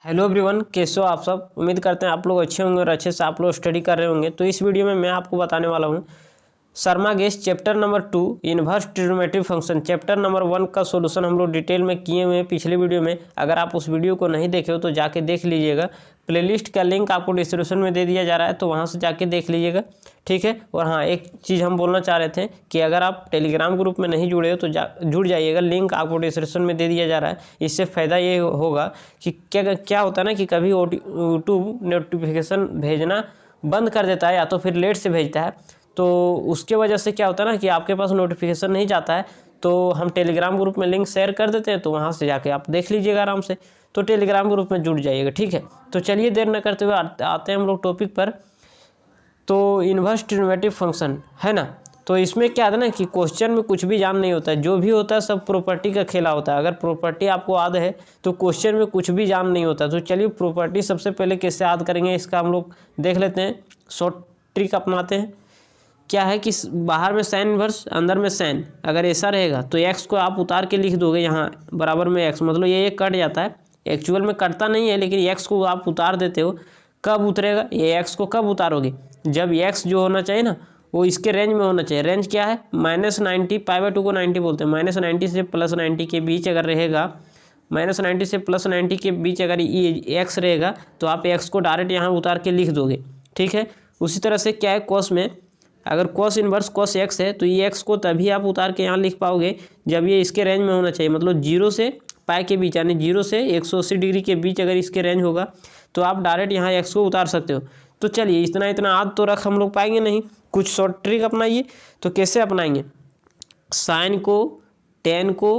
Hello everyone, कैसे हो आप सब। उम्मीद करते हैं आप लोग अच्छे होंगे और अच्छे से आप लोग स्टडी कर रहे होंगे। तो इस वीडियो में मैं आपको बताने वाला हूँ शर्मा गेस chapter number 2 inverse trigonometric function. Chapter number 1 का सॉल्यूशन हम लोग डिटेल में किए हुए हैं पिछले वीडियो में। अगर आप उस वीडियो को नहीं देखे हो तो जाके देख लीजिएगा। प्लेलिस्ट का लिंक आपको डिस्क्रिप्शन में दे दिया जा रहा है, तो वहाँ से जाके देख लीजिएगा, ठीक है। और हाँ, एक चीज़ हम बोलना चाह रहे थे कि अगर आप टेलीग्राम ग्रुप में नहीं जुड़े हो तो जुड़ जाइएगा। लिंक आपको डिस्क्रिप्शन में दे दिया जा रहा है। इससे फ़ायदा ये होगा कि क्या होता है ना कि कभी यूट्यूब नोटिफिकेशन भेजना बंद कर देता है या तो फिर लेट से भेजता है, तो उसके वजह से क्या होता है ना कि आपके पास नोटिफिकेशन नहीं जाता है। तो हम टेलीग्राम ग्रुप में लिंक शेयर कर देते हैं, तो वहाँ से जाके आप देख लीजिएगा आराम से। तो टेलीग्राम ग्रुप में जुड़ जाइएगा, ठीक है। तो चलिए देर न करते हुए आते हैं हम लोग टॉपिक पर। तो इन्वर्स ट्रिग्नोमेट्रिक फंक्शन है ना, तो इसमें क्या है ना कि क्वेश्चन में कुछ भी जान नहीं होता है। जो भी होता है सब प्रॉपर्टी का खेला होता है। अगर प्रॉपर्टी आपको याद है तो क्वेश्चन में कुछ भी जान नहीं होता। तो चलिए प्रॉपर्टी सबसे पहले कैसे याद करेंगे इसका हम लोग देख लेते हैं। शॉर्ट ट्रिक अपनाते हैं। क्या है कि बाहर में साइन इन्वर्स, अंदर में साइन, अगर ऐसा रहेगा तो एक्स को आप उतार के लिख दोगे यहाँ बराबर में एक्स, मतलब ये कट जाता है। एक्चुअल में कटता नहीं है, लेकिन एक्स को आप उतार देते हो। कब उतरेगा ये एक्स को, कब उतारोगे जब एक्स जो होना चाहिए ना वो इसके रेंज में होना चाहिए। रेंज क्या है -90, π/2 को 90 बोलते हैं। -90 से +90 के बीच अगर रहेगा, -90 से +90 के बीच अगर ये एक्स रहेगा तो आप एक्स को डायरेक्ट यहाँ उतार के लिख दोगे, ठीक है। उसी तरह से क्या है कोस में, अगर कोस इन्वर्स कोस एक्स है तो ये एक्स को तभी आप उतार के यहाँ लिख पाओगे जब ये इसके रेंज में होना चाहिए। मतलब 0 से पाई के बीच, यानी 0 से 180 डिग्री के बीच अगर इसके रेंज होगा तो आप डायरेक्ट यहाँ एक्स को उतार सकते हो। तो चलिए इतना याद तो रख हम लोग पाएंगे नहीं, कुछ शॉर्ट ट्रिक अपनाइए। तो कैसे अपनाएंगे, साइन को, टेन को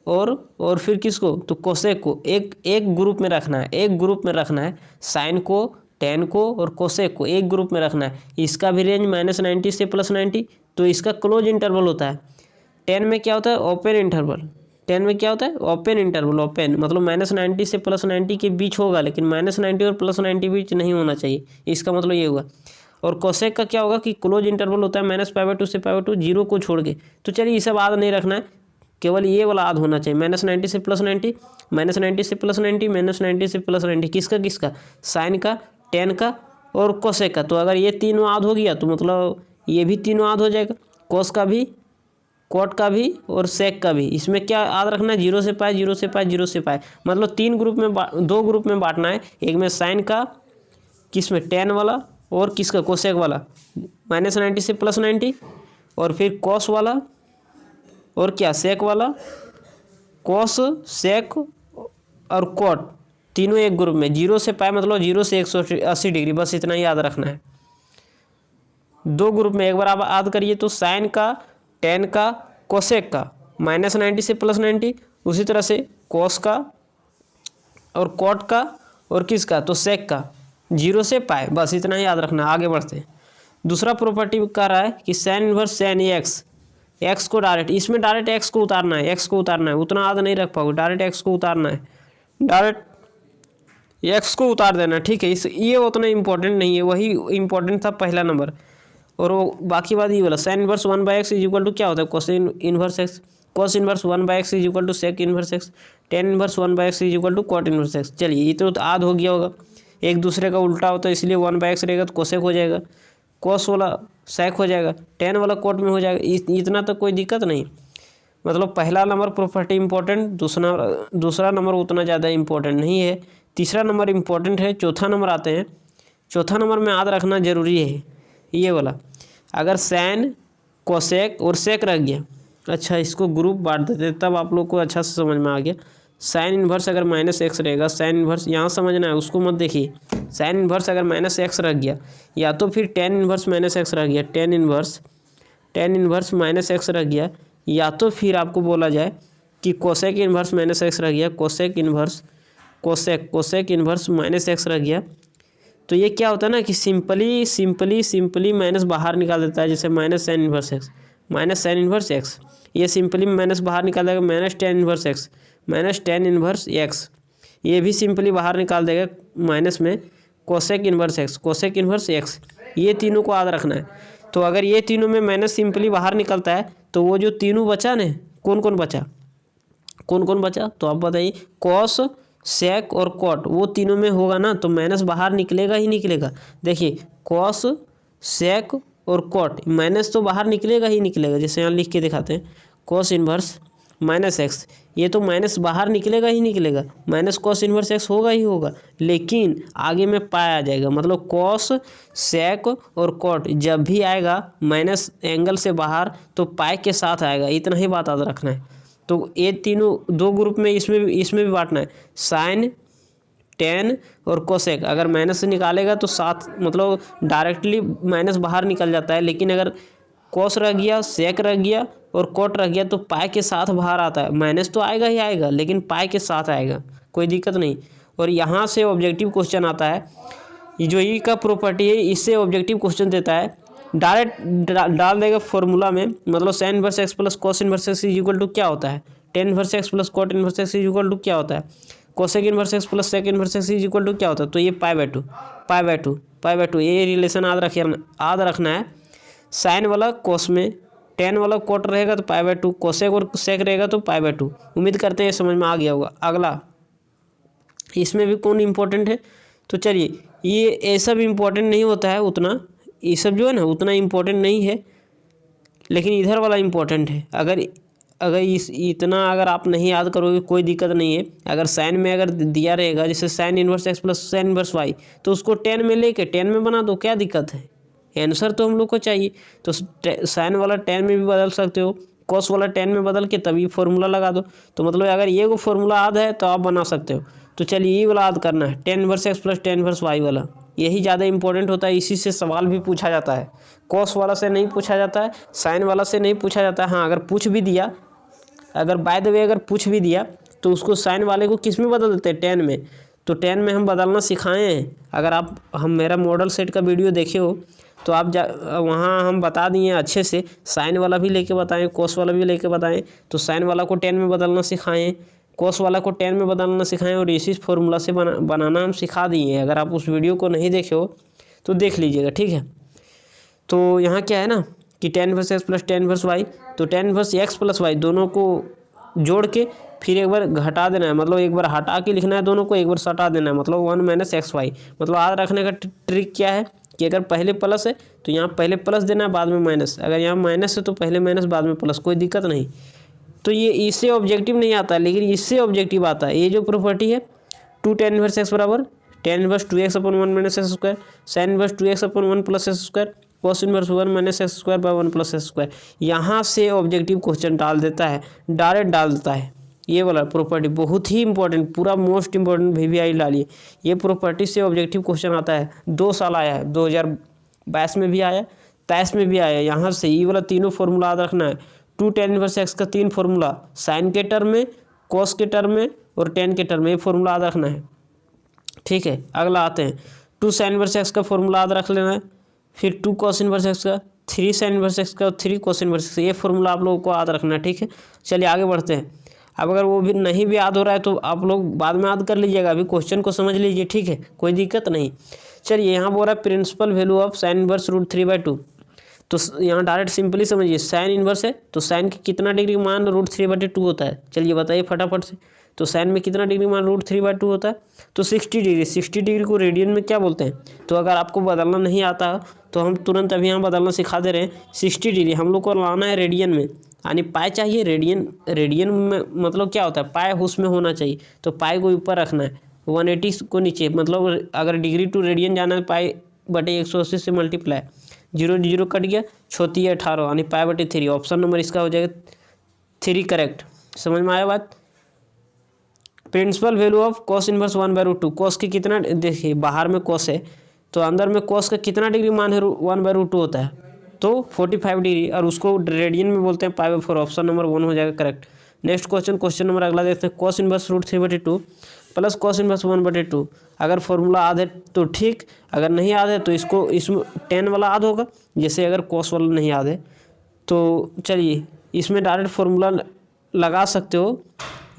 और फिर किसको, तो कोसेक को एक ग्रुप में रखना है। एक ग्रुप में रखना है साइन को, टेन को और कोसेक को एक ग्रुप में रखना है। इसका भी रेंज -90 से +90, तो इसका क्लोज इंटरवल होता है। टेन में क्या होता है ओपन इंटरवल। टेन में क्या होता है ओपन इंटरवल। ओपन मतलब -90 से +90 के बीच होगा, लेकिन -90 और +90 बीच नहीं होना चाहिए, इसका मतलब ये होगा। और कोसेक का क्या होगा कि क्लोज इंटरवल होता है -π/2 से π/2, 0 को छोड़ के। तो चलिए ये सब याद नहीं रखना है, केवल ये वाला याद होना चाहिए। -90 से +90, -90 से +90, -90 से +90, किसका साइन का, टेन का और कोसेक का। तो अगर ये तीनों याद हो गया तो मतलब ये भी तीनों याद हो जाएगा, कोस का भी, कोट का भी और सेक का भी। इसमें क्या याद रखना है 0 से पाई, 0 से पाई, 0 से पाई, मतलब दो ग्रुप में बांटना है। एक में साइन का, किस में टेन वाला और किसका कोसेक वाला, -90 से +90, और फिर कॉस वाला और क्या सेक वाला। कॉस, सेक और कोट तीनों एक ग्रुप में। 0 से पाई मतलब 0 से 180 डिग्री, बस इतना ही याद रखना है। दो ग्रुप में एक बार आप याद करिए तो साइन का, टेन का, कोसेक का, -90 से +90, उसी तरह से कॉस का और कोट का और किसका तो सेक का, 0 से पाई, बस इतना ही याद रखना है। आगे बढ़ते हैं। दूसरा प्रॉपर्टी कह रहा है कि sine inverse sine x, x को डायरेक्ट, इसमें डायरेक्ट एक्स को उतारना है, एक्स को उतारना है, उतना याद नहीं रख पाओगे। डायरेक्ट एक्स को उतारना है, डायरेक्ट एक्स को उतार देना, ठीक है। ये उतना इंपॉर्टेंट नहीं है, वही इंपॉर्टेंट था पहला नंबर। और वो बाकी बात ये बोला sine inverse 1/x is equal to क्या होता है cosine inverse X, cos inverse 1/x is equal to sec inverse X, tan inverse 1/x is equal to cot inverse X. चलिए ये तो याद हो गया होगा। एक दूसरे का उल्टा होता है, इसलिए 1/x रहेगा तो कोसेक हो जाएगा, कोस वाला सेक हो जाएगा, टेन वाला कोट में हो जाएगा। इतना तो कोई दिक्कत नहीं। मतलब पहला नंबर प्रॉपर्टी इंपॉर्टेंट, दूसरा नंबर उतना ज़्यादा इंपॉर्टेंट नहीं है, तीसरा नंबर इंपॉर्टेंट है। चौथा नंबर आते हैं। चौथा नंबर में याद रखना जरूरी है ये वाला, अगर सैन, कोसेक और सेक रह गया, अच्छा इसको ग्रुप बांट देते हैं तब आप लोग को अच्छा से समझ में आ गया। साइन इन्वर्स अगर -x रहेगा, साइन इन्वर्स यहाँ समझना है, उसको मत देखिए। साइन इन्वर्स अगर -x रह गया, या तो फिर टेन इन्वर्स -x रह गया, टेन इन्वर्स -x रह गया, या तो फिर आपको बोला जाए कि कोसेक इन्वर्स -x रह गया, कोसेक इन्वर्स -x रह गया। तो ये क्या होता है ना कि सिंपली माइनस बाहर निकाल देता है। जैसे -sin inverse x, -sin inverse x, ये सिंपली माइनस बाहर निकाल देगा, -tan inverse x, -tan inverse x, ये भी सिंपली बाहर निकाल देगा माइनस में कोसेक इनवर्स एक्स। ये तीनों को याद रखना है। तो अगर ये तीनों में माइनस सिंपली बाहर निकलता है तो वो जो तीनों बचा ना, कौन कौन बचा तो आप बताइए, कॉस, सेक और कॉट वो तीनों में होगा ना, तो माइनस बाहर निकलेगा ही निकलेगा। देखिए कॉस, सेक और कॉट, माइनस तो बाहर निकलेगा ही निकलेगा। जैसे यहाँ लिख के दिखाते हैं, कॉस इन्वर्स माइनस एक्स, ये तो माइनस बाहर निकलेगा ही निकलेगा, माइनस कॉस इन्वर्स एक्स होगा ही होगा। लेकिन आगे में पाई आ जाएगा, मतलब कॉस, सेक और कॉट जब भी आएगा माइनस एंगल से बाहर तो पाई के साथ आएगा, इतना ही बात याद रखना है। तो ये तीनों दो ग्रुप में इसमें भी बांटना है, साइन, टेन और कोसेक। अगर माइनस से निकालेगा तो साथ, मतलब डायरेक्टली माइनस बाहर निकल जाता है, लेकिन अगर कॉस रह गया, सेक रह गया और कॉट रह गया तो पाई के साथ बाहर आता है। माइनस तो आएगा ही आएगा, लेकिन पाई के साथ आएगा, कोई दिक्कत नहीं। और यहाँ से ऑब्जेक्टिव क्वेश्चन आता है, ये जो ई का प्रॉपर्टी है इससे ऑब्जेक्टिव क्वेश्चन देता है, डायरेक्ट डाल देगा फॉर्मूला में। मतलब sine inverse x plus cos inverse x is equal to क्या होता है, tan inverse x plus cot inverse x is equal to क्या होता है, cosec inverse x plus sec inverse x is equal to क्या होता है। तो ये पाई बाय टू ये रिलेशन याद रखना है। साइन वाला कॉस में, टेन वाला कॉट रहेगा तो पाई बाय टू, कोसेक और सेक रहेगा तो पाई बाय टू। उम्मीद करते हैं समझ में आ गया होगा। अगला, इसमें भी कौन इंपॉर्टेंट है, तो चलिए ये सब इम्पोर्टेंट नहीं होता है उतना, ये सब जो है ना उतना इम्पोर्टेंट नहीं है, लेकिन इधर वाला इम्पोर्टेंट है। अगर इतना अगर आप नहीं याद करोगे कोई दिक्कत नहीं है। अगर साइन में अगर दिया रहेगा जैसे sine inverse x plus sine inverse y, तो उसको 10 में लेके 10 में बना दो, क्या दिक्कत है। आंसर तो हम लोग को चाहिए, तो साइन वाला 10 में भी बदल सकते हो, कॉस वाला 10 में बदल के तभी फॉर्मूला लगा दो। तो मतलब अगर ये को फॉर्मूला याद है तो आप बना सकते हो। तो चलिए ये वाला याद करना है, 10 inverse x plus 10 inverse y वाला, यही ज़्यादा इंपॉर्टेंट होता है, इसी से सवाल भी पूछा जाता है। कॉस वाला से नहीं पूछा जाता है, साइन वाला से नहीं पूछा जाता है। हाँ अगर पूछ भी दिया, अगर बाय द वे अगर पूछ भी दिया तो उसको साइन वाले को किस में बदल देते हैं, 10 में। तो 10 में हम बदलना सिखाए हैं। अगर आप मेरा मॉडल सेट का वीडियो देखे हो तो आप वहाँ हम बता दिए अच्छे से, साइन वाला भी लेके बताएं, कॉस वाला भी लेके बताएं। तो साइन वाला को 10 में बदलना सिखाएं, कॉस वाला को 10 में बदलना सिखाएं, और इसी फॉर्मूला से बनाना हम सिखा दिए हैं। अगर आप उस वीडियो को नहीं देखे हो तो देख लीजिएगा, ठीक है। तो यहाँ क्या है ना कि 10 inverse x plus 10 inverse y, तो 10 इनवर्स एक्स प्लस वाई दोनों को जोड़ के फिर एक बार घटा देना है, मतलब एक बार हटा के लिखना है दोनों को, एक बार सटा देना है, मतलब 1 माइनस एक्स वाई। मतलब याद रखने का ट्रिक क्या है कि अगर पहले प्लस है तो यहाँ पहले प्लस देना है बाद में माइनस, अगर यहाँ माइनस है तो पहले माइनस बाद में प्लस, कोई दिक्कत नहीं। तो ये इससे ऑब्जेक्टिव नहीं आता है, लेकिन इससे ऑब्जेक्टिव आता है। ये जो प्रॉपर्टी है 2 tan इनवर्स एक्स बराबर tan inverse 2x upon 1 minus x square, sine inverse 2x upon 1 plus x square, cos inverse 1 minus x square by 1 plus x square, यहाँ से ऑब्जेक्टिव क्वेश्चन डाल देता है, डायरेक्ट डाल देता है। ये वाला प्रॉपर्टी बहुत ही इंपॉर्टेंट, पूरा मोस्ट इंपॉर्टेंट VVI डालिए। ये प्रॉपर्टी से ऑब्जेक्टिव क्वेश्चन आता है, 2 साल आया है, 2022 में भी आया, 23 में भी आया। यहाँ से ये वाला तीनों फॉर्मूला याद रखना है। 2 tan इनवर्स एक्स का 3 फॉर्मूला, साइन के टर्म में, कॉस के टर्म में और टेन के टर्म में, ये फॉर्मूला याद रखना है, ठीक है। अगला आते हैं 2 साइन इनवर्स एक्स का फॉर्मूला याद रख लेना है, फिर 2 कॉस इनवर्स एक्स का, 3 साइन इनवर्स एक्स का और 3 कॉस इनवर्स एक्स का, ये फॉर्मूला आप लोगों को याद रखना है, ठीक है। चलिए आगे बढ़ते हैं। अब अगर वो भी नहीं भी याद हो रहा है तो आप लोग बाद में याद कर लीजिएगा, अभी क्वेश्चन को समझ लीजिए, ठीक है, कोई दिक्कत नहीं। चलिए यहाँ बोल रहा है principal value of sine inverse √3/2, तो यहाँ डायरेक्ट सिंपली समझिए, साइन इनवर्स है तो साइन की कितना डिग्री मान √3/2 होता है, चलिए बताइए फटाफट से। तो साइन में कितना डिग्री मान √3/2 होता है, तो 60 डिग्री। 60 डिग्री को रेडियन में क्या बोलते हैं, तो अगर आपको बदलना नहीं आता तो हम तुरंत अभी यहाँ बदलना सिखा दे रहे हैं। 60 डिग्री हम लोग को लाना है रेडियन में, यानी पाई चाहिए रेडियन में, मतलब क्या होता है पाई उसमें होना चाहिए, तो पाई को ऊपर रखना है, 180 को नीचे, मतलब अगर डिग्री टू रेडियन जाना है पाई बटे 180 से मल्टीप्लाई, 0 0 कट गया, 6 18, यानी पाई बटे 3। ऑप्शन नंबर इसका हो जाएगा 3 करेक्ट। समझ में आया बात। Principal value of cos inverse 1/√2, cos की कितना, देखिए बाहर में कॉस है तो अंदर में कॉस का कितना डिग्री मान है 1/√2 होता है, तो 45 डिग्री, और उसको रेडियन में बोलते हैं पाई/4। ऑप्शन नंबर 1 हो जाएगा करेक्ट। नेक्स्ट क्वेश्चन नंबर अगला देखते हैं, cos inverse √3/2 plus cos inverse 1/2। अगर फॉर्मूला याद है तो ठीक, अगर नहीं याद है तो इसमें 10 वाला याद होगा, जैसे अगर कॉस वाला नहीं याद है तो चलिए इसमें डायरेक्ट फॉर्मूला लगा सकते हो,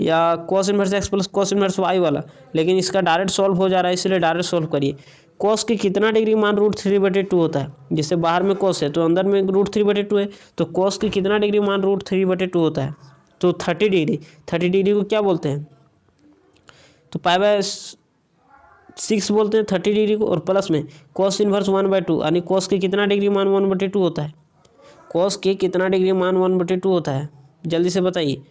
या cos inverse x plus cos inverse y वाला, लेकिन इसका डायरेक्ट सॉल्व हो जा रहा है इसलिए डायरेक्ट सॉल्व करिए। कॉस की कितना डिग्री मान √3/2 होता है, जैसे बाहर में कॉस है तो अंदर में √3/2 है, तो कॉस की कितना डिग्री मान √3/2 होता है, तो 30 डिग्री। 30 डिग्री को क्या बोलते हैं, तो पाई बाय 6 बोलते हैं 30 डिग्री को, और प्लस में कॉस इन्वर्स 1/2, यानी कॉस के कितना डिग्री मान 1/2 होता है, कॉस के कितना डिग्री मान 1/2 होता है, जल्दी से बताइए।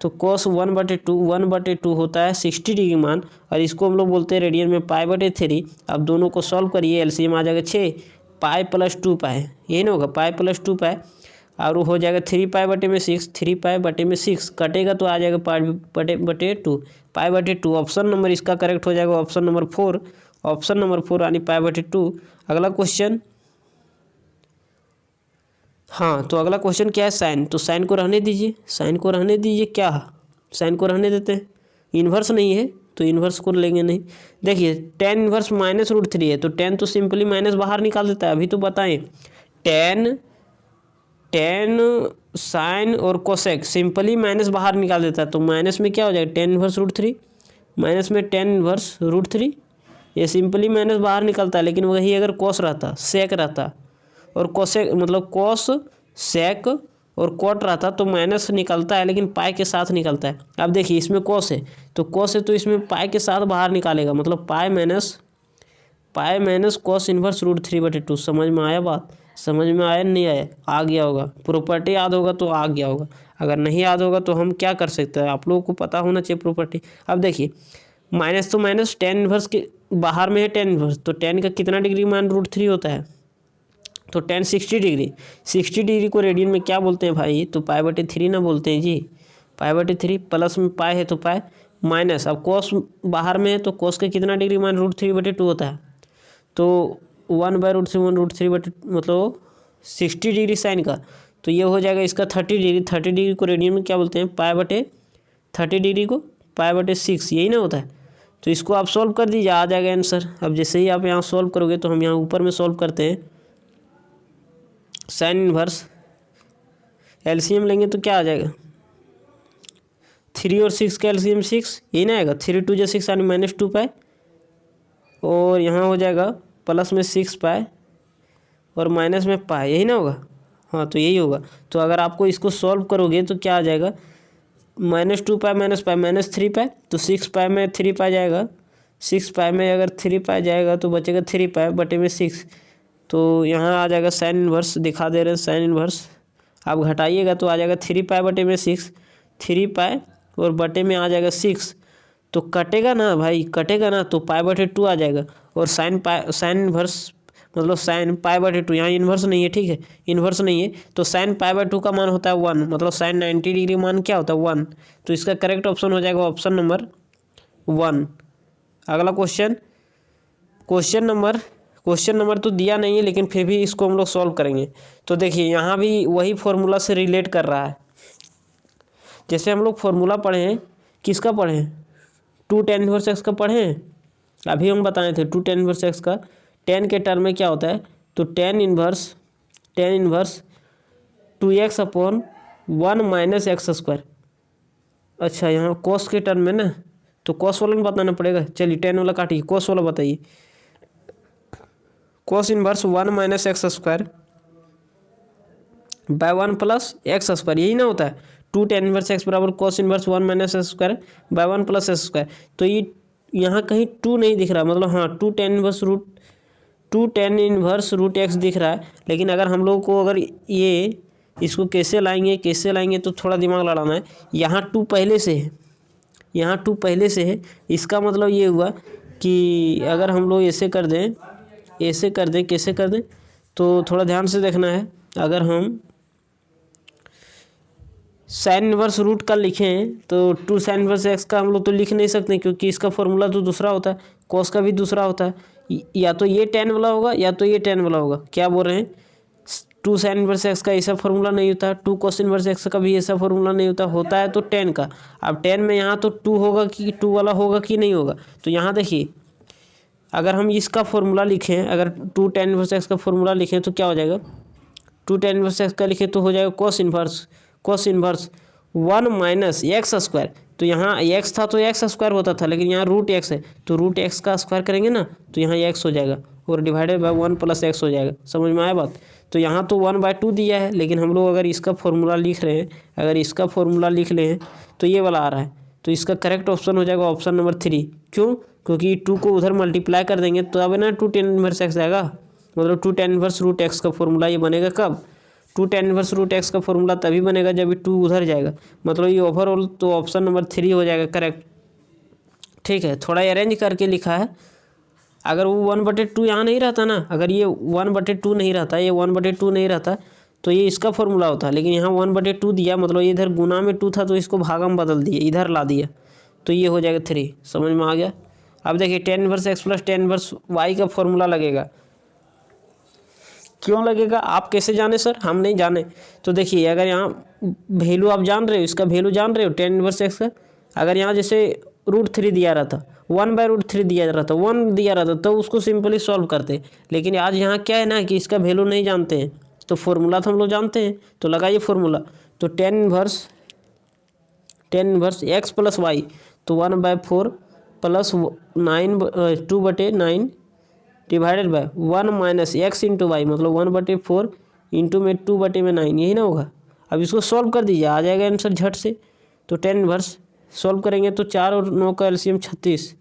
तो कॉस 1/2 होता है 60 डिग्री मान, और इसको हम लोग बोलते हैं रेडियन में पाई/3। अब दोनों को सॉल्व करिए, एलसीएम आ जाएगा 6 पाई + 2 पाई, यही ना होगा, पाई + 2 पाई, और हो जाएगा 3 पाई/6, 3 पाई/6 कटेगा तो आ जाएगा पाई/2, पाई/2। ऑप्शन नंबर इसका करेक्ट हो जाएगा ऑप्शन नंबर 4, ऑप्शन नंबर 4 यानी पाई/2। अगला क्वेश्चन, हाँ तो अगला क्वेश्चन क्या है, साइन। तो साइन को रहने दीजिए, साइन को रहने दीजिए, क्या साइन को रहने देते हैं, इन्वर्स नहीं है तो इन्वर्स को लेंगे नहीं। देखिए टेन इन्वर्स -√3 है, तो टेन तो सिंपली माइनस बाहर निकाल देता है, अभी तो बताएं। टेन साइन और कोसेक सिंपली माइनस बाहर निकाल देता है, तो माइनस में क्या हो जाएगा, टेन इन्वर्स √3 माइनस में टेन इन्वर्स √3, ये सिंपली माइनस बाहर निकलता है। लेकिन वही अगर कॉस रहता, सेक रहता, और कोसेक मतलब कॉस सेक और कॉट रहता तो माइनस निकलता है, लेकिन पाई के साथ निकलता है। अब देखिए इसमें कॉस है, तो कॉस है तो इसमें पाई के साथ बाहर निकालेगा, मतलब पाई माइनस कॉस इन्वर्स √3/2। समझ में आया बात, समझ में आया नहीं आया, आ गया होगा, प्रॉपर्टी याद होगा तो आ गया होगा, अगर नहीं याद होगा तो हम क्या कर सकते हैं, आप लोगों को पता होना चाहिए प्रॉपर्टी। अब देखिए माइनस तो माइनस, टेन इन्वर्स के बाहर में है टेन इन्वर्स, तो टेन का कितना डिग्री मान √3 होता है, तो टेन 60 डिग्री, 60 डिग्री को रेडियन में क्या बोलते हैं भाई, तो पाई/3 ना बोलते हैं जी, पाई/3, प्लस में पाई है तो पाई, माइनस अब कॉस बाहर में है तो कॉस का कितना डिग्री मान √3/2 होता है, तो 1/√3 मतलब 60 डिग्री साइन का, तो ये हो जाएगा इसका 30 डिग्री। 30 डिग्री को रेडियन में क्या बोलते हैं, पाई/30 डिग्री को पाई/6, यही ना होता है। तो इसको आप सॉल्व कर दीजिए, आ जाएगा आंसर। अब जैसे ही आप यहाँ सॉल्व करोगे तो हम यहाँ ऊपर में सॉल्व करते हैं। साइन इन्वर्स एलसीएम लेंगे तो क्या आ जाएगा, 3 और 6 का एलसीएम 6, यही ना आएगा, 3 × 2 = 6 यानी -2 पाई, और यहाँ हो जाएगा प्लस में 6 पाई और माइनस में पाई, यही ना होगा, हाँ तो यही होगा। तो अगर आपको इसको सॉल्व करोगे तो क्या आ जाएगा, -2 पाई -3 पाई, तो 6 पाई में 3 पाई जाएगा, 6 पाई में अगर 3 पाई जाएगा तो बचेगा 3 पाई/6, तो यहाँ आ जाएगा साइन इन्वर्स, दिखा दे रहे हैं साइन इन्वर्स, आप घटाइएगा तो आ जाएगा 3 पाई/6, 3 पाई और बटे में आ जाएगा 6, तो कटेगा ना भाई, कटेगा ना, तो पाई/2 आ जाएगा। और साइन इन्वर्स मतलब साइन पाई/2, यहाँ इन्वर्स नहीं है, ठीक है, इन्वर्स नहीं है, तो साइन पाई/2 का मान होता है 1, मतलब साइन 90 डिग्री मान क्या होता है 1, तो इसका करेक्ट ऑप्शन हो जाएगा ऑप्शन नंबर 1। अगला क्वेश्चन नंबर तो दिया नहीं है, लेकिन फिर भी इसको हम लोग सॉल्व करेंगे। तो देखिए यहाँ भी वही फॉर्मूला से रिलेट कर रहा है, जैसे हम लोग फॉर्मूला पढ़े हैं, किसका पढ़े हैं, 2 tan इनवर्स x का पढ़े हैं, अभी हम बताए थे 2 tan इनवर्स x का, tan के टर्म में क्या होता है, तो tan इनवर्स 2x/1 - x²। अच्छा यहाँ cos के टर्म में ना, तो cos वाला में बताना पड़ेगा, चलिए tan वाला काटिए, cos वाला बताइए। cos inverse 1 - x² by 1 + x², यही ना होता है, 2 tan इनवर्स x बराबर cos inverse 1 - x² by 1 + x²। तो ये यहाँ कहीं 2 नहीं दिख रहा, मतलब हाँ 2 tan इनवर्स रूट x दिख रहा है, लेकिन अगर हम लोग को अगर ये इसको कैसे लाएंगे तो थोड़ा दिमाग लड़ाना है। यहाँ 2 पहले से है, यहाँ 2 पहले से है, इसका मतलब ये हुआ कि अगर हम लोग ऐसे कर दें, कैसे कर दें, तो थोड़ा ध्यान से देखना है। अगर हम साइन इनवर्स रूट का लिखें तो 2 साइन इनवर्स x का हम लोग तो लिख नहीं सकते, क्योंकि इसका फॉर्मूला तो दूसरा होता है, कॉस का भी दूसरा होता है, या तो ये tan वाला होगा या तो ये tan वाला होगा। क्या बोल रहे हैं, 2 साइन इनवर्स x का ऐसा फॉर्मूला नहीं होता, 2 cos इनवर्स x का भी ऐसा फॉर्मूला नहीं होता है तो tan का। अब tan में यहाँ तो 2 होगा कि 2 वाला होगा कि नहीं होगा, तो यहाँ देखिए अगर हम इसका फॉर्मूला लिखें, अगर 2 tan इनवर्स x का फॉर्मूला लिखें तो क्या हो जाएगा, 2 tan इनवर्स x का लिखें तो हो जाएगा cos इनवर्स 1 - x²। तो यहाँ x था तो x² होता था, लेकिन यहाँ रूट x है तो रूट x का स्क्वायर करेंगे ना, तो यहाँ x हो जाएगा और डिवाइडेड बाय 1 + x हो जाएगा। समझ में आया बात। तो यहाँ तो 1/2 दिया है, लेकिन हम लोग अगर इसका फॉर्मूला लिख रहे हैं, अगर इसका फॉर्मूला लिख लें तो ये वाला आ रहा है, तो इसका करेक्ट ऑप्शन हो जाएगा ऑप्शन नंबर 3। क्यों? क्योंकि 2 को उधर मल्टीप्लाई कर देंगे तो अब ना 2 tan इनवर्स एक्स आएगा, मतलब 2 tan इनवर्स रूट एक्स का फॉर्मूला ये बनेगा कब? 2 tan इनवर्स रूट एक्स का फॉर्मूला तभी बनेगा जब ये 2 उधर जाएगा, मतलब ये ओवरऑल तो ऑप्शन नंबर 3 हो जाएगा करेक्ट। ठीक है, थोड़ा अरेंज करके लिखा है। अगर वो 1/2 यहाँ नहीं रहता ना, अगर ये 1/2 नहीं रहता, ये 1/2 नहीं रहता तो ये इसका फॉर्मूला होता, लेकिन यहाँ 1/2 दिया, मतलब ये इधर गुना में 2 था तो इसको भागा में बदल दिए, इधर ला दिया, तो ये हो जाएगा 3। समझ में आ गया? अब देखिए tan inverse x plus tan inverse y का फॉर्मूला लगेगा। क्यों लगेगा आप कैसे जाने सर? हम नहीं जाने। तो देखिए अगर यहाँ वैल्यू आप जान रहे हो, इसका वैल्यू जान रहे हो tan इनवर्स एक्स का, अगर यहाँ जैसे √3 दिया रहता, 1/√3 दिया रहता, 1 दिया रहता तो उसको सिंपली सॉल्व करते, लेकिन आज यहाँ क्या है ना कि इसका वैल्यू नहीं जानते हैं, तो फॉर्मूला तो हम लोग जानते हैं, तो लगाइए फॉर्मूला। तो tan inverse x plus y, तो 1/4 plus 2/9 divided by 1 minus x into y, मतलब 1/4 इंटू में 2/9, यही ना होगा। अब इसको सॉल्व कर दीजिए, आ जाएगा आंसर झट से। तो tan इनवर्स सॉल्व करेंगे तो 4 और 9 का एलसीएम 36,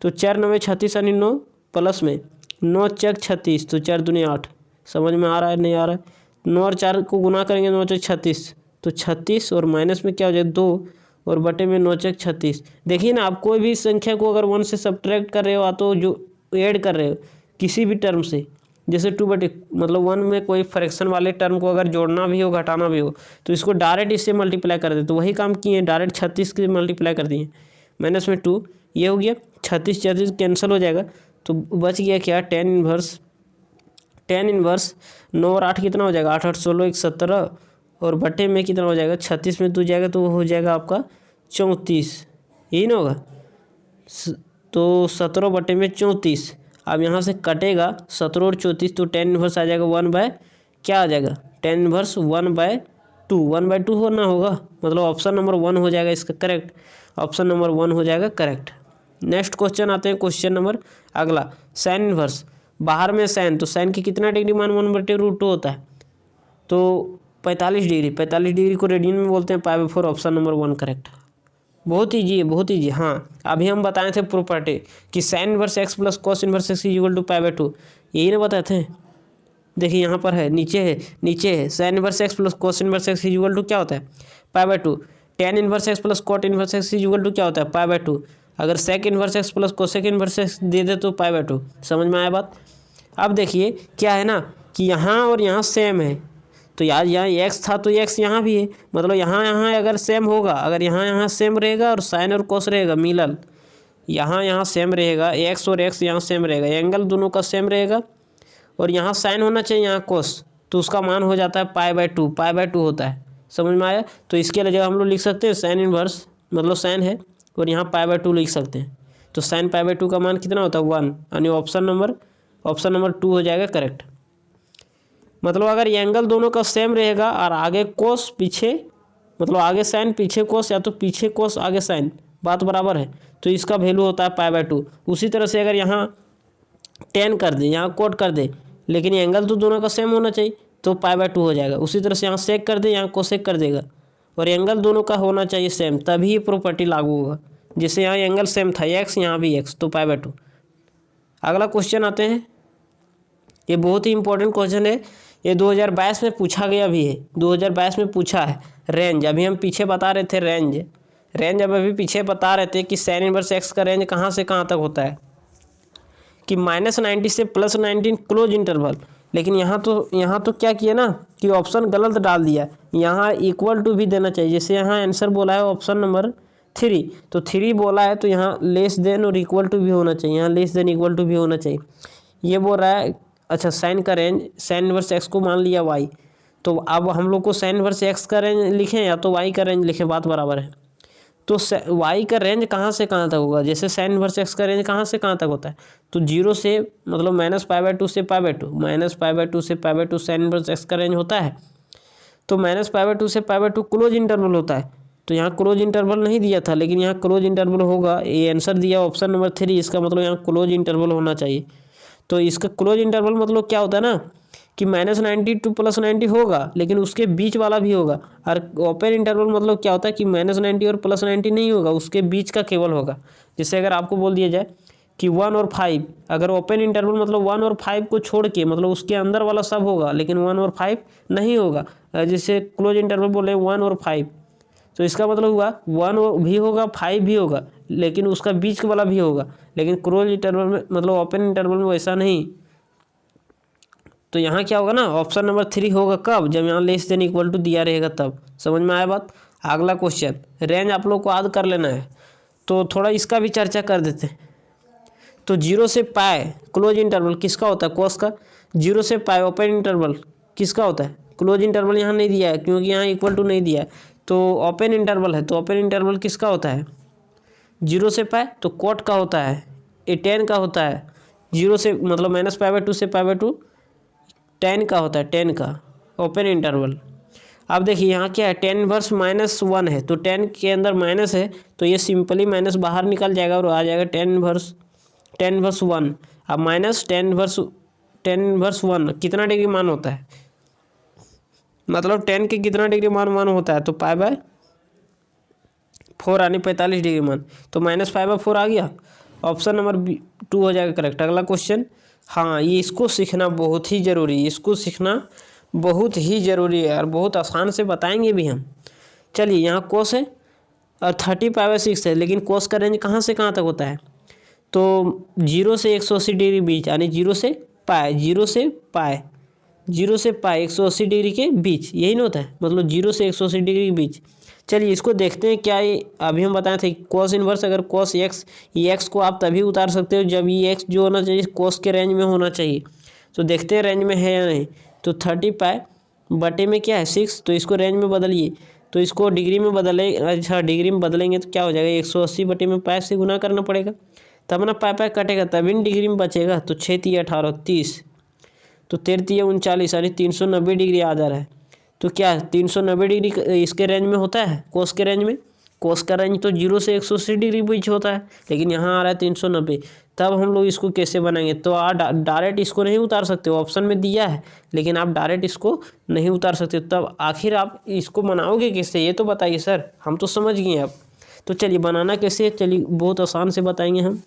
तो 4 9 36 यानी 9 प्लस में 9 चक 36, तो 4 दूनी 8। समझ में आ रहा है नहीं आ रहा है? 9 और 4 को गुना करेंगे 9 चक 36, तो 36 और माइनस में क्या हो जाएगा 2 और बटे में 9 चक 36। देखिए ना, आप कोई भी संख्या को अगर 1 से सब्ट्रैक्ट कर रहे हो तो जो ऐड कर रहे हो किसी भी टर्म से, जैसे 2 मतलब 1 में कोई फ्रैक्शन वाले टर्म को अगर जोड़ना भी हो घटाना भी हो तो इसको डायरेक्ट इससे मल्टीप्लाई कर दे, तो वही काम किए, डायरेक्ट 36 के मल्टीप्लाई कर दिए, माइनस में 2, ये हो गया 36 कैंसिल हो जाएगा, तो बच गया क्या? tan इनवर्स 9 और 8 कितना हो जाएगा? 8 8 16 1 17 और बटे में कितना हो जाएगा? 36 में 2 जाएगा तो हो जाएगा आपका 34, यही ना होगा? तो 17 बटे में 34, अब यहाँ से कटेगा 17 और 34, तो tan इनवर्स आ जाएगा 1 क्या आ जाएगा? tan इनवर्स 1/2 होना होगा, मतलब ऑप्शन नंबर 1 हो जाएगा इसका करेक्ट, ऑप्शन नंबर 1 हो जाएगा करेक्ट। नेक्स्ट क्वेश्चन आते हैं, क्वेश्चन नंबर अगला, साइन इनवर्स। बाहर में साइन, तो साइन की कितना डिग्री मान 1/√2 होता है, तो 45 डिग्री। 45 डिग्री को रेडियन में बोलते हैं π/4, ऑप्शन नंबर 1 करेक्ट। बहुत ईजी है, बहुत ईजी। हाँ, अभी हम बताए थे प्रॉपर्टी कि sine inverse x plus cos inverse x equal to π/2, यही ना बताए थे। देखिए यहाँ पर है, नीचे है sine inverse x plus cos inverse x equal to क्या होता है? π/2। tan inverse x plus cot inverse x equal to क्या होता है? π/2। अगर sec inverse x plus cosec inverse x दे दे तो π/2। समझ में आया बात? अब देखिए क्या है ना कि यहाँ और यहाँ सेम है, तो यार यहाँ एक्स था तो एक्स यहाँ भी है, मतलब यहाँ अगर सेम होगा, अगर यहाँ सेम रहेगा और साइन और कोस रहेगा मिलल, यहाँ सेम रहेगा, एक्स और एक्स यहाँ सेम रहेगा, एंगल दोनों का सेम रहेगा, और यहाँ साइन होना चाहिए यहाँ कोस, तो उसका मान हो जाता है π/2 होता है। समझ में आया? तो इसके लिए हम लोग लिख सकते हैं साइन इनवर्स, मतलब साइन है और यहाँ π/2 लिख सकते हैं, तो साइन π/2 का मान कितना होता है? 1, यानी ऑप्शन नंबर 2 हो जाएगा करेक्ट। मतलब अगर ये एंगल दोनों का सेम रहेगा और आगे कोस पीछे, मतलब आगे साइन पीछे कोस, या तो पीछे कोस आगे साइन, बात बराबर है, तो इसका वैल्यू होता है π/2। उसी तरह से अगर यहाँ tan कर दे, यहाँ कोट कर दे, लेकिन ये एंगल तो दोनों का सेम होना चाहिए, तो π/2 हो जाएगा। उसी तरह से यहाँ सेक कर दे, यहाँ कोसेक कर देगा, और एंगल दोनों का होना चाहिए सेम, तभी ये प्रॉपर्टी लागू होगा। जैसे यहाँ एंगल सेम था एक्स, यहाँ भी एक्स, तो π/2। अगला क्वेश्चन आते हैं, ये बहुत ही इंपॉर्टेंट क्वेश्चन है, ये 2022 में पूछा गया भी है, 2022 में पूछा है। रेंज अभी हम पीछे बता रहे थे, रेंज अब अभी पीछे बता रहे थे कि साइन इनवर्स एक्स का रेंज कहाँ से कहाँ तक होता है, कि -90 से +19 क्लोज इंटरवल। लेकिन यहाँ तो क्या किया ना कि ऑप्शन गलत डाल दिया, यहाँ इक्वल टू भी देना चाहिए। जैसे यहाँ आंसर बोला है ऑप्शन नंबर 3, तो 3 बोला है तो यहाँ लेस देन और इक्वल टू भी होना चाहिए, यहाँ लेस देन इक्वल टू भी होना चाहिए। ये बोल रहा है अच्छा साइन का रेंज, साइन इनवर्स एक्स को मान लिया वाई, तो अब हम लोग को साइन इनवर्स एक्स का रेंज लिखें या तो वाई का रेंज लिखें, बात बराबर है। तो वाई का रेंज कहाँ से कहाँ तक होगा? जैसे साइन इनवर्स एक्स का रेंज कहाँ से कहाँ तक होता है, तो 0 से मतलब -π/2 से π/2, -π/2 से π/2 साइन इनवर्स एक्स का रेंज होता है। तो -π/2 से π/2 क्लोज इंटरवल होता है, तो यहाँ क्लोज इंटरवल नहीं दिया था, लेकिन यहाँ क्लोज इंटरवल होगा। ये आंसर दिया ऑप्शन नंबर 3, इसका मतलब यहाँ क्लोज इंटरवल होना चाहिए। तो इसका क्लोज इंटरवल मतलब क्या होता है ना कि -90 टू +90 होगा, लेकिन उसके बीच वाला भी होगा। और ओपन इंटरवल मतलब क्या होता है कि -90 और +90 नहीं होगा, उसके बीच का केवल होगा। जैसे अगर आपको बोल दिया जाए कि 1 और 5, अगर ओपन इंटरवल मतलब 1 और 5 को छोड़ के मतलब उसके अंदर वाला सब होगा, लेकिन 1 और 5 नहीं होगा। जैसे क्लोज इंटरवल बोले 1 और 5, तो इसका मतलब हुआ 1 भी होगा 5 भी होगा, लेकिन उसका बीच वाला भी होगा। लेकिन क्लोज इंटरवल में मतलब ओपन इंटरवल में वैसा नहीं। तो यहाँ क्या होगा ना, ऑप्शन नंबर 3 होगा। कब? जब यहाँ लेस देन इक्वल टू दिया रहेगा तब। समझ में आया बात? अगला क्वेश्चन, रेंज आप लोग को याद कर लेना है, तो थोड़ा इसका भी चर्चा कर देते हैं। तो 0 से पाई क्लोज इंटरवल किसका होता है? कोस का। 0 से पाई ओपन इंटरवल किसका होता है? क्लोज इंटरवल यहाँ नहीं दिया है, क्योंकि यहाँ इक्वल टू नहीं दिया है, तो ओपन इंटरवल है, तो ओपन इंटरवल किसका होता है? 0 से पाई तो कोट का होता है, ये tan का होता है। 0 से मतलब -π/2 से π/2 tan का होता है, tan का ओपन इंटरवल। अब देखिए यहाँ क्या है, tan इनवर्स -1 है, तो tan के अंदर माइनस है, तो ये सिंपली माइनस बाहर निकल जाएगा और आ जाएगा tan इनवर्स 1। अब माइनस tan इनवर्स 1 कितना डिग्री मान होता है? मतलब tan के कितना डिग्री मान होता है? तो π/4 यानी 45 डिग्री मान, तो -π/4 आ गया। ऑप्शन नंबर 2 हो जाएगा करेक्ट। अगला क्वेश्चन, हाँ ये इसको सीखना बहुत ही ज़रूरी है, इसको सीखना बहुत ही ज़रूरी है और बहुत आसान से बताएंगे भी हम। चलिए यहाँ कोस है और 30π/6 है, लेकिन कोस का रेंज कहाँ से कहाँ तक होता है? तो 0 से 180 डिग्री बीच, यानी 0 से पाई 180 डिग्री के बीच, यही ना होता है, मतलब 0 से 180 डिग्री के बीच। चलिए इसको देखते हैं क्या ये अभी हम बताए थे कोस इनवर्स। अगर कोस एक्स, ये एक्स को आप तभी उतार सकते हो जब ये एक्स जो होना चाहिए कोस के रेंज में होना चाहिए। तो देखते हैं रेंज में है या नहीं। तो 30π/6 में क्या है 6, तो इसको रेंज में बदलिए, तो इसको डिग्री में बदले। अच्छा डिग्री में बदलेंगे तो क्या हो जाएगा, 180 में पाई से गुना करना पड़ेगा, तब ना पाई कटेगा, तभी डिग्री में बचेगा। तो 6 × 18 30, तो 13 × 39 यानी 390 डिग्री आ जा रहा है। तो क्या 390 डिग्री इसके रेंज में होता है? कोस के रेंज में। कोस का रेंज तो 0 से 180 डिग्री बीच होता है, लेकिन यहाँ आ रहा है 390। तब हम लोग इसको कैसे बनाएंगे? तो डायरेक्ट इसको नहीं उतार सकते, ऑप्शन में दिया है, लेकिन आप डायरेक्ट इसको नहीं उतार सकते। तब आखिर आप इसको बनाओगे कैसे, ये तो बताइए सर, हम तो समझ गए अब। तो चलिए बनाना कैसे, चलिए बहुत आसान से बताएंगे हम।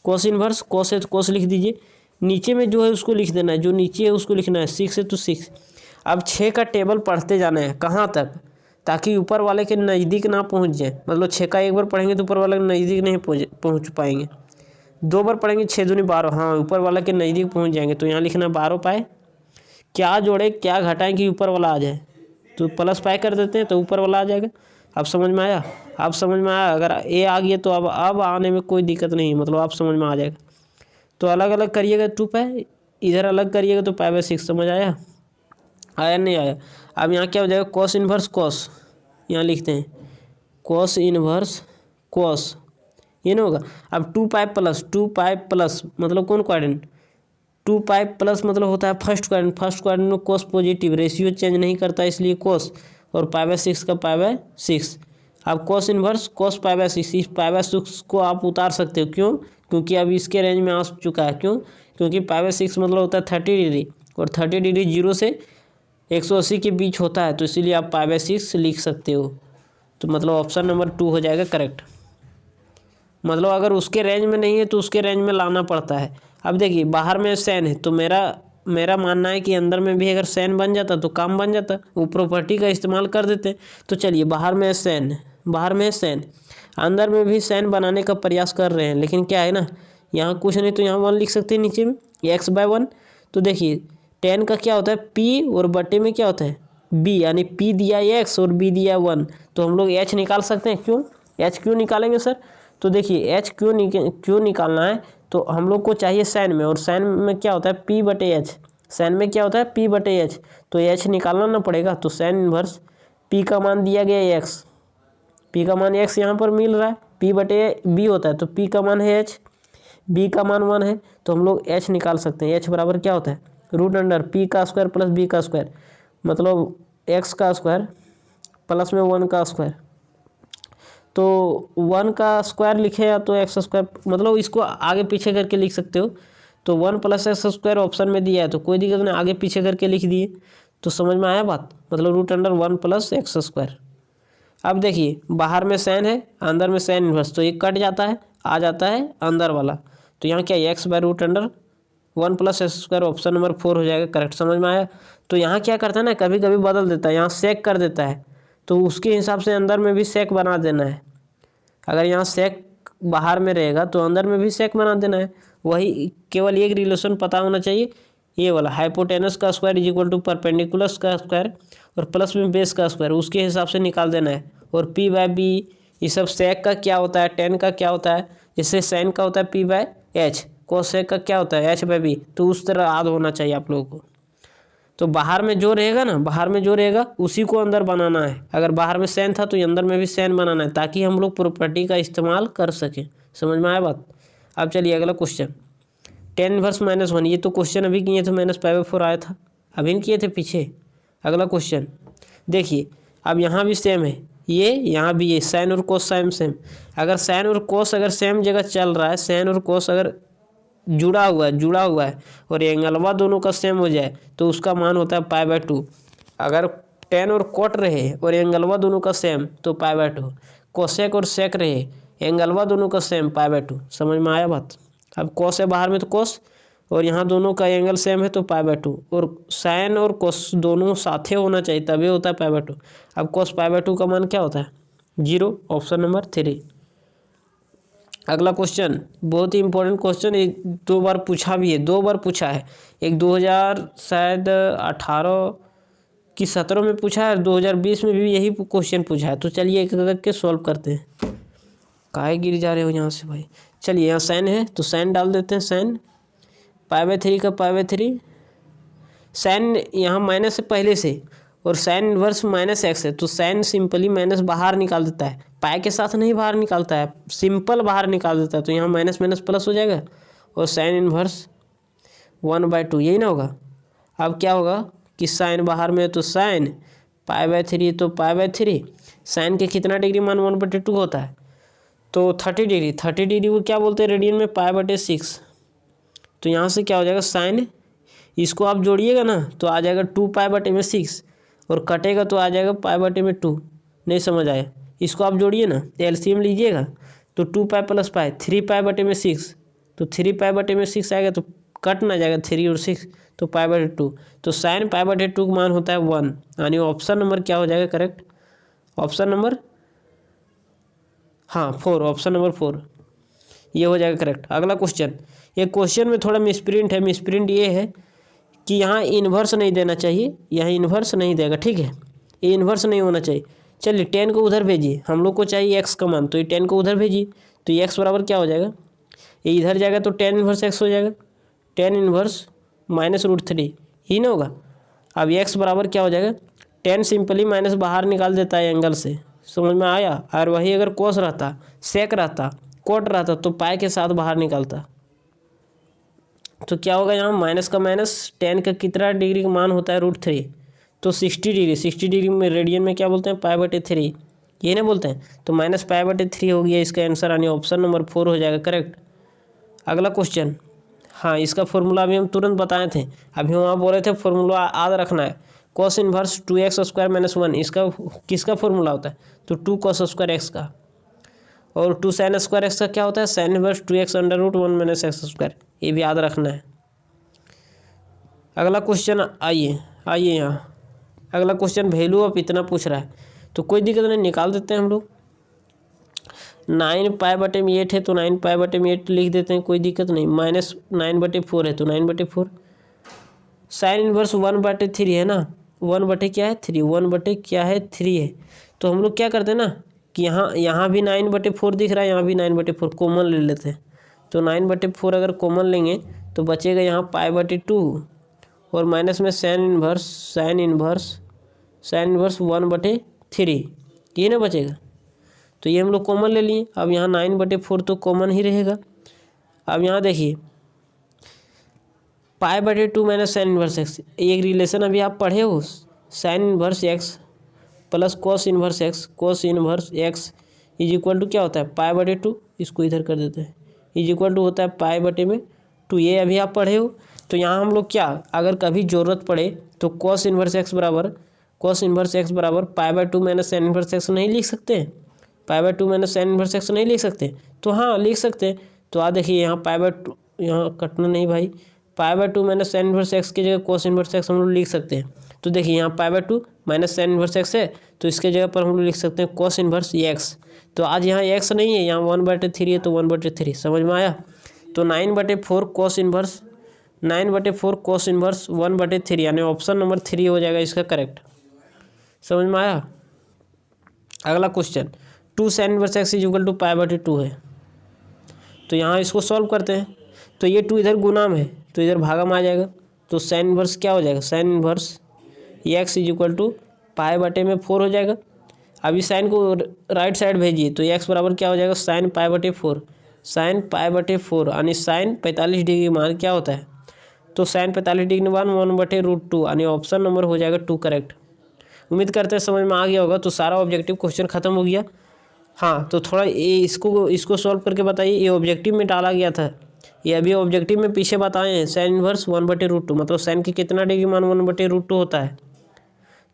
कोस इनवर्स, कोस है तो कोस लिख दीजिए, नीचे में जो है उसको लिख देना है, जो नीचे है उसको लिखना है। 6 है तो 6। अब 6 का टेबल पढ़ते जाना है, कहाँ तक? ताकि ऊपर वाले के नज़दीक ना पहुँच जाए। मतलब 6 का एक बार पढ़ेंगे तो ऊपर वाले के नज़दीक नहीं पहुँच पाएंगे। 2 बार पढ़ेंगे 6 दूनी 12, हाँ ऊपर वाला के नज़दीक पहुँच जाएंगे। तो यहाँ लिखना 12 पाए, क्या जोड़े क्या घटाएं कि ऊपर वाला आ जाए, तो प्लस पाई कर देते हैं तो ऊपर वाला आ जाएगा। अब समझ में आया? अब समझ में आया? अगर ए आ गया तो अब आने में कोई दिक्कत नहीं, मतलब आप समझ में आ जाएगा। तो अलग अलग करिएगा 2 पाई, इधर अलग करिएगा तो π/6। समझ आया? आया नहीं आया? अब यहाँ क्या हो जाएगा, कोस इनवर्स कोस, यहाँ लिखते हैं कोस इनवर्स कोस, ये ना होगा। अब 2 पाई प्लस मतलब कौन क्वाड्रेंट? 2 पाई प्लस मतलब होता है फर्स्ट क्वाड्रेंट। फर्स्ट क्वाड्रेंट में कोस पॉजिटिव, रेशियो चेंज नहीं करता इसलिए कोस, और π/6 का π/6। अब कोस इनवर्स कोस π/6, इस π/6 को आप उतार सकते हो। क्यों? क्योंकि अब इसके रेंज में आ चुका है। क्यों? क्योंकि π/6 मतलब होता है 30 डिग्री, और 30 डिग्री 0 से 180 के बीच होता है, तो इसीलिए आप π/6 लिख सकते हो। तो मतलब ऑप्शन नंबर 2 हो जाएगा करेक्ट। मतलब अगर उसके रेंज में नहीं है तो उसके रेंज में लाना पड़ता है। अब देखिए बाहर में सैन है, तो मेरा मानना है कि अंदर में भी अगर सैन बन जाता तो काम बन जाता, वो प्रॉपर्टी का इस्तेमाल कर देते। तो चलिए बाहर में सैन, बाहर में सैन, अंदर में भी सैन बनाने का प्रयास कर रहे हैं, लेकिन क्या है ना, यहाँ कुछ नहीं तो यहाँ 1 लिख सकते हैं नीचे में, x/1। तो देखिए tan का क्या होता है p, और बटे में क्या होता है b, यानी p दिया x और b दिया 1, तो हम लोग h निकाल सकते हैं। क्यों h क्यों निकालेंगे सर? तो देखिए h क्यों निकालना है, तो हम लोग को चाहिए साइन में, और साइन में क्या होता है p/h, साइन में क्या होता है p/h, तो h निकालना ना पड़ेगा। तो साइन इनवर्स p का मान दिया गया x, p का मान x यहाँ पर मिल रहा है, p/b होता है, तो p का मान है h, b का मान 1 है, तो हम लोग h निकाल सकते हैं। h बराबर क्या होता है √p का स्क्वायर प्लस b का स्क्वायर, मतलब x का स्क्वायर प्लस में 1 का स्क्वायर। तो 1 का स्क्वायर लिखे या तो x स्क्वायर, मतलब इसको आगे पीछे करके लिख सकते हो। तो 1 + x² ऑप्शन में दिया है तो कोई दिक्कत नहीं, आगे पीछे करके लिख दिए। तो समझ में आया बात, मतलब √1 + x²। अब देखिए बाहर में साइन है, अंदर में साइन इन्वर्स, तो ये कट जाता है, आ जाता है अंदर वाला। तो यहाँ क्या है, x/√1 + x² ऑप्शन नंबर 4 हो जाएगा करेक्ट। समझ में आया। तो यहाँ क्या करता है ना, कभी कभी बदल देता है, यहाँ सेक कर देता है, तो उसके हिसाब से अंदर में भी सेक बना देना है। अगर यहाँ सेक बाहर में रहेगा तो अंदर में भी सेक बना देना है। वही केवल एक रिलेशन पता होना चाहिए, ये वाला हाइपोटेनस का स्क्वायर = परपेंडिकुलर का स्क्वायर और प्लस में बेस का स्क्वायर, उसके हिसाब से निकाल देना है। और p/b ये सब सेक का क्या होता है, टेन का क्या होता है, इससे साइन का होता है p/h, कोसेक का क्या होता है h/b। तो उस तरह याद होना चाहिए आप लोगों को। तो बाहर में जो रहेगा ना, बाहर में जो रहेगा उसी को अंदर बनाना है। अगर बाहर में साइन था तो अंदर में भी साइन बनाना है, ताकि हम लोग प्रॉपर्टी का इस्तेमाल कर सकें। समझ में आया बात। अब चलिए अगला क्वेश्चन, tan 1 - 1, ये तो क्वेश्चन अभी किए थे, -π/4 आया था, अभी नहीं किए थे पीछे। अगला क्वेश्चन देखिए, अब यहाँ भी सेम है, ये यहाँ भी है, साइन और कोस सेम। अगर साइन और कोस अगर सेम जगह चल रहा है, साइन और कोस अगर जुड़ा हुआ है और एंगलवा दोनों का सेम हो जाए तो उसका मान होता है π/2। अगर टेन और कोट रहे और एंगलवा दोनों का सेम तो π/2, कोसेक और सेक रहे एंगलवा दोनों का सेम π/2। समझ में आया बात। अब कोस है बाहर में तो कोस, और यहाँ दोनों का एंगल सेम है तो π/2, और साइन और कोस दोनों साथे होना चाहिए तभी होता है π/2। अब कोस π/2 का मान क्या होता है, 0, ऑप्शन नंबर 3। अगला क्वेश्चन बहुत ही इंपॉर्टेंट क्वेश्चन, ये 2 बार पूछा भी है, 2 बार पूछा है। एक 2018 की 17 में पूछा है और 2020 में भी यही क्वेश्चन पूछा है। तो चलिए एक करके सॉल्व करते हैं। काहे गिर जा रहे हो यहाँ से भाई। चलिए यहाँ साइन है तो साइन डाल देते हैं, साइन π/3 का π/3, साइन यहाँ माइनस है पहले से, और साइन इन्वर्स -x है तो साइन सिंपली माइनस बाहर निकाल देता है, पाई के साथ नहीं बाहर निकालता है, सिंपल बाहर निकाल देता है। तो यहाँ माइनस माइनस प्लस हो जाएगा और साइन इन्वर्स 1/2, यही ना होगा। अब क्या होगा कि साइन बाहर में है तो साइन π/3 तो π/3, साइन के कितना डिग्री मान 1/2 होता है तो 30 डिग्री। 30 डिग्री वो क्या बोलते हैं रेडियन में, π/6। तो यहाँ से क्या हो जाएगा, साइन इसको आप जोड़िएगा ना तो आ जाएगा 2π/6, और कटेगा तो आ जाएगा π/2। नहीं समझ आया, इसको आप जोड़िए ना, एलसीएम लीजिएगा तो 2π + π 3π/6, तो 3π/6 आएगा तो कट ना जाएगा 3 और 6 तो π/2। तो साइन π/2 का मान होता है 1, यानी ऑप्शन नंबर क्या हो जाएगा correct, option number 4, option number 4 ये हो जाएगा करेक्ट। अगला क्वेश्चन, ये क्वेश्चन में थोड़ा मिसप्रिंट है। मिसप्रिंट ये है कि यहाँ इन्वर्स नहीं देना चाहिए, यहाँ इन्वर्स नहीं देगा, ठीक है, ये इन्वर्स नहीं होना चाहिए। चलिए 10 को उधर भेजिए, हम लोग को चाहिए x का मान, तो ये 10 को उधर भेजिए तो ये x बराबर क्या हो जाएगा, ये इधर जाएगा तो tan इन्वर्स x हो जाएगा, tan इन्वर्स -√3 ही ना होगा। अब x बराबर क्या हो जाएगा, tan सिंपली माइनस बाहर निकाल देता है एंगल से। समझ में आया। और वही अगर कोस रहता, सेक रहता, कोट रहता तो पाई के साथ बाहर निकालता। तो क्या होगा, यहाँ माइनस का माइनस, tan का कितना डिग्री का मान होता है √3 तो 60 डिग्री। 60 डिग्री में रेडियन में क्या बोलते हैं, π/3, ये ना बोलते हैं। तो -π/3 हो गया इसका आंसर, यानी ऑप्शन नंबर 4 हो जाएगा करेक्ट। अगला क्वेश्चन, इसका फॉर्मूला अभी हम तुरंत बताए थे, अभी हम वहाँ बोले थे फॉर्मूला याद रखना है। cos इन्वर्स 2x² - 1, इसका किसका फॉर्मूला होता है, तो 2 cos स्क्वायर x का, और 2 sin स्क्वायर x का क्या होता है, sin इन्वर्स 2x √1 - x², ये भी याद रखना है। अगला क्वेश्चन आइए यहाँ, अगला क्वेश्चन वैल्यू ऑफ इतना पूछ रहा है तो कोई दिक्कत नहीं, निकाल देते हैं हम लोग। 9π/8 है तो 9π/8 लिख देते हैं, कोई दिक्कत नहीं। -9/4 है तो 9/4, साइन इन्वर्स 1/3 है ना, 1/3 है। तो हम लोग क्या करते हैं ना कि यहाँ भी 9/4 दिख रहा है, यहाँ भी 9/4 कॉमन ले लेते हैं। तो 9/4 अगर कॉमन लेंगे तो बचेगा यहाँ π/2 और माइनस में साइन इन्वर्स 1/3, ये ना बचेगा। तो ये हम लोग कॉमन ले लिए। अब यहाँ 9/4 तो कॉमन ही रहेगा। अब यहाँ देखिए π/2 माइनस साइन इन्वर्स x, एक रिलेशन अभी आप पढ़े हो, sine inverse x plus cos inverse x is equal to क्या होता है, π/2, इसको इधर कर देते हैं, इज इक्वल टू होता है π/2 टू, ये अभी आप पढ़े हो। तो यहाँ हम लोग क्या, अगर कभी ज़रूरत पड़े तो कॉस इन्वर्स एक्स बराबर पाई by to minus sine inverse x नहीं लिख सकते, पाई by to minus sine inverse x नहीं लिख सकते, तो हाँ लिख सकते हैं। तो आ देखिए यहाँ पाई बाय टू, यहाँ कटना नहीं भाई, पाई by to minus sine inverse x की जगह कॉस इन्वर्स एक्स हम लोग लिख सकते हैं। तो देखिए यहाँ पाई by to minus sine inverse x है, तो इसके जगह पर हम लोग लिख सकते हैं कॉस इन्वर्स एक्स। तो आज यहाँ एक्स नहीं है, यहाँ 1/3 है, तो 1/3 समझ में आया। तो 9/4 कॉस इन्वर्स 1/3, यानी ऑप्शन नंबर 3 हो जाएगा इसका करेक्ट। समझ में आया। अगला question, 2 sine inverse x is equal to पाई/2 है। तो यहाँ इसको सॉल्व करते हैं। तो ये 2 इधर गुना में है तो इधर भागा में आ जाएगा। तो साइन इन्वर्स क्या हो जाएगा, sine inverse x is equal to पाई/4 हो जाएगा। अभी साइन को राइट साइड भेजिए तो एक्स बराबर क्या हो जाएगा, साइन पाई/4, साइन पाई/4 यानी साइन 45 डिग्री मान क्या होता है, तो साइन 45 डिग्री मान 1/√2 यानी ऑप्शन नंबर हो जाएगा 2 करेक्ट। उम्मीद करते हैं समझ में आ गया होगा। तो सारा ऑब्जेक्टिव क्वेश्चन खत्म हो गया। हाँ तो थोड़ा ये इसको सॉल्व करके बताइए, ये ऑब्जेक्टिव में डाला गया था, ये अभी ऑब्जेक्टिव में पीछे बताए हैं। साइन इन्वर्स 1/√2 मतलब साइन की कितना डिग्री मान 1/√2 होता है,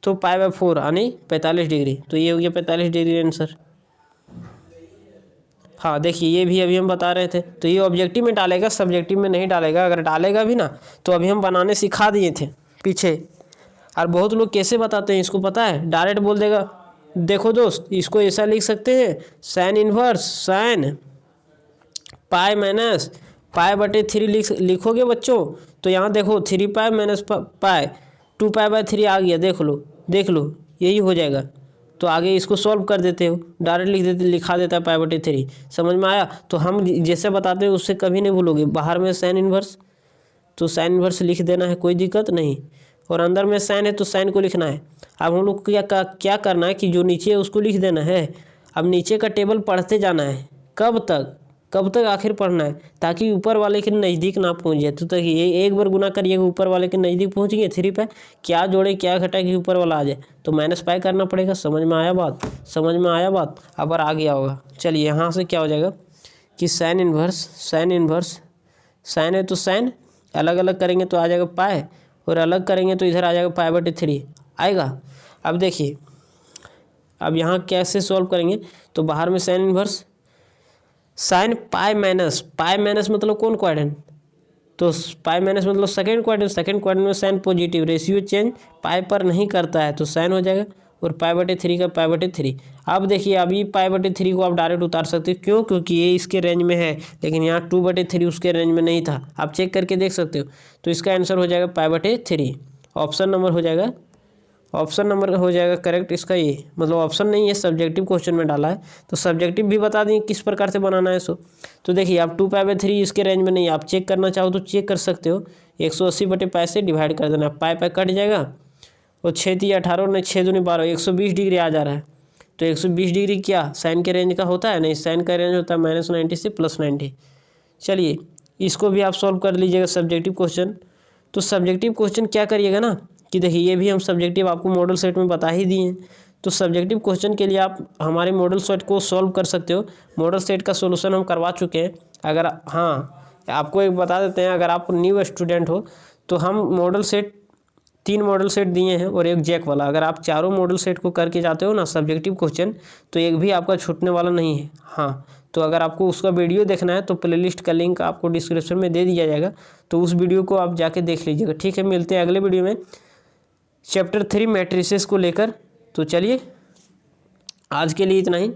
तो पाई/4 यानी 45 डिग्री। तो ये हो गया 45 डिग्री आंसर। हाँ देखिए ये भी अभी हम बता रहे थे। तो ये ऑब्जेक्टिव में डालेगा, सब्जेक्टिव में नहीं डालेगा। अगर डालेगा भी ना तो अभी हम बनाने सिखा दिए थे पीछे। और बहुत लोग कैसे बताते हैं इसको पता है, डायरेक्ट बोल देगा देखो दोस्त इसको ऐसा लिख सकते हैं, sine inverse sine pi minus पाई/3 लिखोगे बच्चों। तो यहाँ देखो 3 पाई माइनस पाई 2 पाई/3 आ गया, देख लो यही हो जाएगा। तो आगे इसको सॉल्व कर देते हो, डायरेक्ट लिखा देता है पाई/3। समझ में आया। तो हम जैसे बताते हैं उससे कभी नहीं भूलोगे। बाहर में साइन इन्वर्स तो साइन इन्वर्स लिख देना है, कोई दिक्कत नहीं। और अंदर में साइन है तो साइन को लिखना है। अब हम लोग क्या करना है कि जो नीचे है उसको लिख देना है। अब नीचे का टेबल पढ़ते जाना है। कब तक आखिर पढ़ना है, ताकि ऊपर वाले के नज़दीक ना पहुंच जाए। तो ये एक बार गुना करिएगा, ऊपर वाले के नज़दीक पहुंच गए 3 पे, क्या जोड़े क्या घटाए कि ऊपर वाला आ जाए, तो माइनस पाई करना पड़ेगा। समझ में आया बात। अब आ गया होगा। चलिए यहाँ से क्या हो जाएगा कि साइन इन्वर्स साइन है तो साइन अलग अलग करेंगे तो आ जाएगा पाई, और अलग करेंगे तो इधर आ जाएगा पाई/3 आएगा। अब देखिए अब यहाँ कैसे सॉल्व करेंगे, तो बाहर में sign inverse sine pi minus मतलब कौन क्वाड्रेंट, तो पाई माइनस मतलब सेकंड क्वाड्रेंट में साइन पॉजिटिव, रेशियो चेंज पाई पर नहीं करता है तो साइन हो जाएगा, और पाई/3 का पाई/3। अब देखिए अभी पाई/3 को आप डायरेक्ट उतार सकते हो, क्यों, क्योंकि ये इसके रेंज में है, लेकिन यहाँ 2/3 उसके रेंज में नहीं था। आप चेक करके देख सकते हो। तो इसका आंसर हो जाएगा पाई/3। ऑप्शन नंबर हो जाएगा करेक्ट इसका। ये मतलब ऑप्शन नहीं है, सब्जेक्टिव क्वेश्चन में डाला है। तो सब्जेक्टिव भी बता दें किस प्रकार से बनाना है सो। तो देखिए आप 2 पाई/3 इसके रेंज में नहीं, आप चेक करना चाहो तो चेक कर सकते हो। 180/पाई से डिवाइड कर देना, पाई कट जाएगा, और 6×18 नहीं 6×2 12 120 डिग्री आ जा रहा है। तो 120 डिग्री क्या साइन के रेंज का होता है, नहीं साइन का रेंज होता है -90 से +90। चलिए इसको भी आप सॉल्व कर लीजिएगा सब्जेक्टिव क्वेश्चन। तो सब्जेक्टिव क्वेश्चन क्या करिएगा ना कि देखिए ये भी हम सब्जेक्टिव आपको मॉडल सेट में बता ही दिए हैं। तो सब्जेक्टिव क्वेश्चन के लिए आप हमारे मॉडल सेट को सॉल्व कर सकते हो। मॉडल सेट का सोल्यूशन हम करवा चुके हैं। अगर आपको एक बता देते हैं, अगर आप न्यू स्टूडेंट हो तो हम मॉडल सेट 3 मॉडल सेट दिए हैं और एक जैक वाला। अगर आप चारों मॉडल सेट को करके जाते हो ना सब्जेक्टिव क्वेश्चन, तो एक भी आपका छूटने वाला नहीं है। तो अगर आपको उसका वीडियो देखना है तो प्लेलिस्ट का लिंक आपको डिस्क्रिप्शन में दे दिया जाएगा, तो उस वीडियो को आप जाके देख लीजिएगा। ठीक है, मिलते हैं अगले वीडियो में चैप्टर 3 मैट्रिसेस को लेकर। तो चलिए आज के लिए इतना ही।